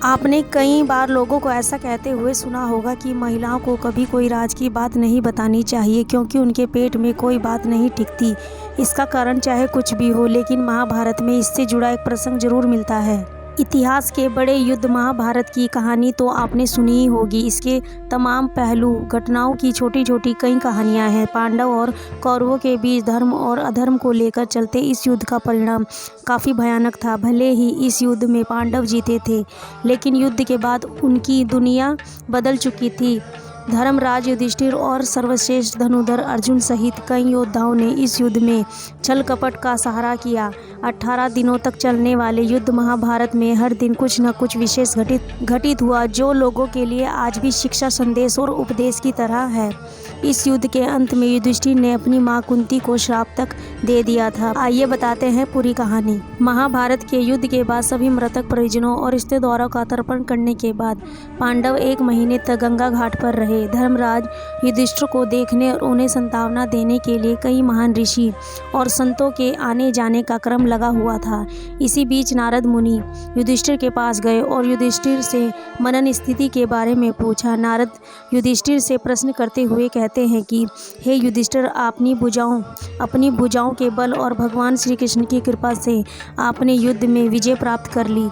आपने कई बार लोगों को ऐसा कहते हुए सुना होगा कि महिलाओं को कभी कोई राज की बात नहीं बतानी चाहिए क्योंकि उनके पेट में कोई बात नहीं टिकती। इसका कारण चाहे कुछ भी हो, लेकिन महाभारत में इससे जुड़ा एक प्रसंग जरूर मिलता है। इतिहास के बड़े युद्ध महाभारत की कहानी तो आपने सुनी ही होगी। इसके तमाम पहलू, घटनाओं की छोटी छोटी कई कहानियां हैं। पांडव और कौरवों के बीच धर्म और अधर्म को लेकर चलते इस युद्ध का परिणाम काफ़ी भयानक था। भले ही इस युद्ध में पांडव जीते थे, लेकिन युद्ध के बाद उनकी दुनिया बदल चुकी थी। धर्मराज युधिष्ठिर और सर्वश्रेष्ठ धनुर्धर अर्जुन सहित कई योद्धाओं ने इस युद्ध में छल कपट का सहारा किया। 18 दिनों तक चलने वाले युद्ध महाभारत में हर दिन कुछ न कुछ विशेष घटित हुआ, जो लोगों के लिए आज भी शिक्षा, संदेश और उपदेश की तरह है। इस युद्ध के अंत में युधिष्ठिर ने अपनी मां कुंती को श्राप तक दे दिया था। आइए बताते हैं पूरी कहानी। महाभारत के युद्ध के बाद सभी मृतक परिजनों और रिश्तेदारों का तर्पण करने के बाद पांडव 1 महीने तक गंगा घाट पर रहे। धर्मराज युधिष्ठिर को देखने और उन्हें सांत्वना देने के लिए कई महान ऋषि और संतों के आने जाने का क्रम लगा हुआ था। इसी बीच नारद मुनि युधिष्ठिर के पास गए और युधिष्ठिर से मनन स्थिति के बारे में पूछा। नारद युधिष्ठिर से प्रश्न करते हुए कहते हैं कि हे युधिष्ठिर, अपनी भुजाओं के बल और भगवान श्री कृष्ण की कृपा से आपने युद्ध में विजय प्राप्त कर ली।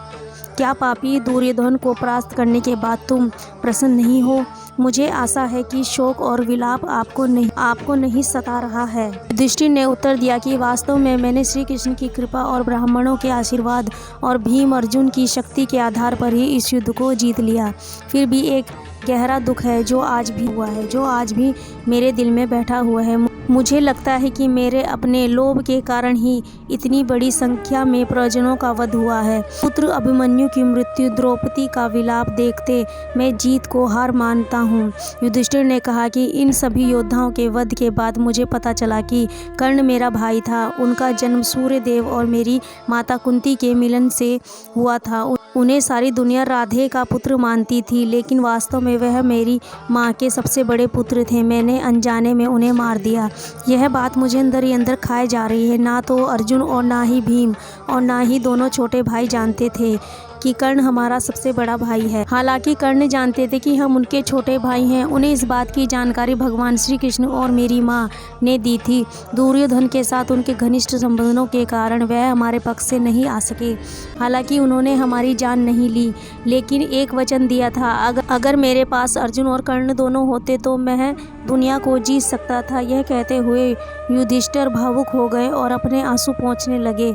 क्या पापी दुर्योधन को परास्त करने के बाद तुम प्रसन्न नहीं हो? मुझे आशा है कि शोक और विलाप आपको नहीं सता रहा है। युधिष्ठिर ने उत्तर दिया कि वास्तव में मैंने श्री कृष्ण की कृपा और ब्राह्मणों के आशीर्वाद और भीम अर्जुन की शक्ति के आधार पर ही इस युद्ध को जीत लिया। फिर भी एक गहरा दुख है जो आज भी मेरे दिल में बैठा हुआ है। मुझे लगता है कि मेरे अपने लोभ के कारण ही इतनी बड़ी संख्या में प्रजनों का वध हुआ है। पुत्र अभिमन्यु की मृत्यु, द्रौपदी का विलाप देखते मैं जीत को हार मानता हूँ। युधिष्ठिर ने कहा कि इन सभी योद्धाओं के वध के बाद मुझे पता चला कि कर्ण मेरा भाई था। उनका जन्म सूर्यदेव और मेरी माता कुंती के मिलन से हुआ था। उन्हें सारी दुनिया राधे का पुत्र मानती थी, लेकिन वास्तव में वह मेरी माँ के सबसे बड़े पुत्र थे। मैंने अनजाने में उन्हें मार दिया। यह बात मुझे अंदर ही अंदर खाए जा रही है। ना तो अर्जुन और ना ही भीम और ना ही दोनों छोटे भाई जानते थे कि कर्ण हमारा सबसे बड़ा भाई है। हालांकि कर्ण जानते थे कि हम उनके छोटे भाई हैं। उन्हें इस बात की जानकारी भगवान श्री कृष्ण और मेरी माँ ने दी थी। दुर्योधन के साथ उनके घनिष्ठ संबंधों के कारण वह हमारे पक्ष से नहीं आ सके। हालांकि उन्होंने हमारी जान नहीं ली, लेकिन एक वचन दिया था, अगर मेरे पास अर्जुन और कर्ण दोनों होते तो मैं दुनिया को जीत सकता था। यह कहते हुए युधिष्ठिर भावुक हो गए और अपने आंसू पोंछने लगे।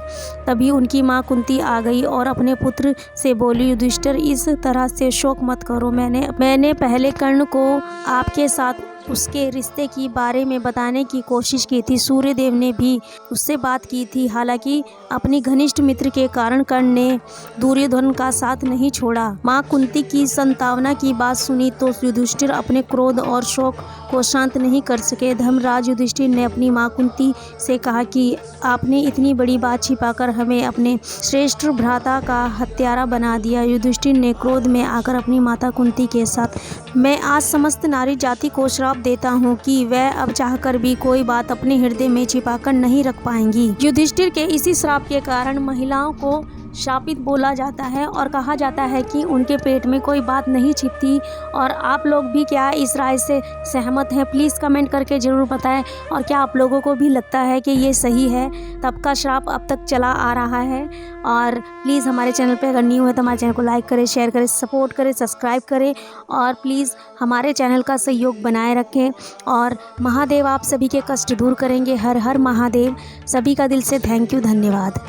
तभी उनकी माँ कुंती आ गई और अपने पुत्र से बोली, युधिष्ठिर, इस तरह से शोक मत करो। मैंने पहले कर्ण को आपके साथ उसके रिश्ते की बारे में बताने की कोशिश की थी। सूर्यदेव ने भी उससे बात की थी। हालांकि अपनी घनिष्ठ मित्र के कारण कर्ण ने दुर्योधन का साथ नहीं छोड़ा। माँ कुंती की सांत्वना की बात सुनी तो युधिष्ठिर अपने क्रोध और शोक को शांत नहीं कर सके। धर्मराज युधिष्ठिर ने अपनी माँ कुंती से कहा कि आपने इतनी बड़ी बात छिपाकर हमें अपने श्रेष्ठ भ्राता का हत्यारा बना दिया। युधिष्ठिर ने क्रोध में आकर अपनी माता कुंती के साथ, मैं आज समस्त नारी जाति को श्राप देता हूँ कि वह अब चाहकर भी कोई बात अपने हृदय में छिपाकर नहीं रख पाएंगी। युधिष्ठिर के इसी श्राप के कारण महिलाओं को शापित बोला जाता है और कहा जाता है कि उनके पेट में कोई बात नहीं छिपती। और आप लोग भी क्या इस राय से सहमत हैं? प्लीज़ कमेंट करके ज़रूर बताएं। और क्या आप लोगों को भी लगता है कि ये सही है? तब का श्राप अब तक चला आ रहा है। और प्लीज़ हमारे चैनल पे अगर न्यू है तो हमारे चैनल को लाइक करें, शेयर करें, सपोर्ट करें, सब्सक्राइब करें और प्लीज़ हमारे चैनल का सहयोग बनाए रखें। और महादेव आप सभी के कष्ट दूर करेंगे। हर हर महादेव। सभी का दिल से थैंक यू, धन्यवाद।